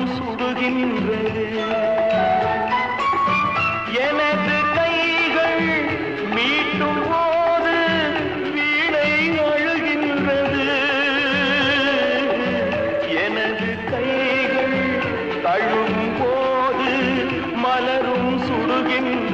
சுடுகின்றது. எனது கைகள் மீட்டும் போது வீணை அழுகின்றது. எனது கைகள் தழுவும் போது மலரும் சுடுகின்றது.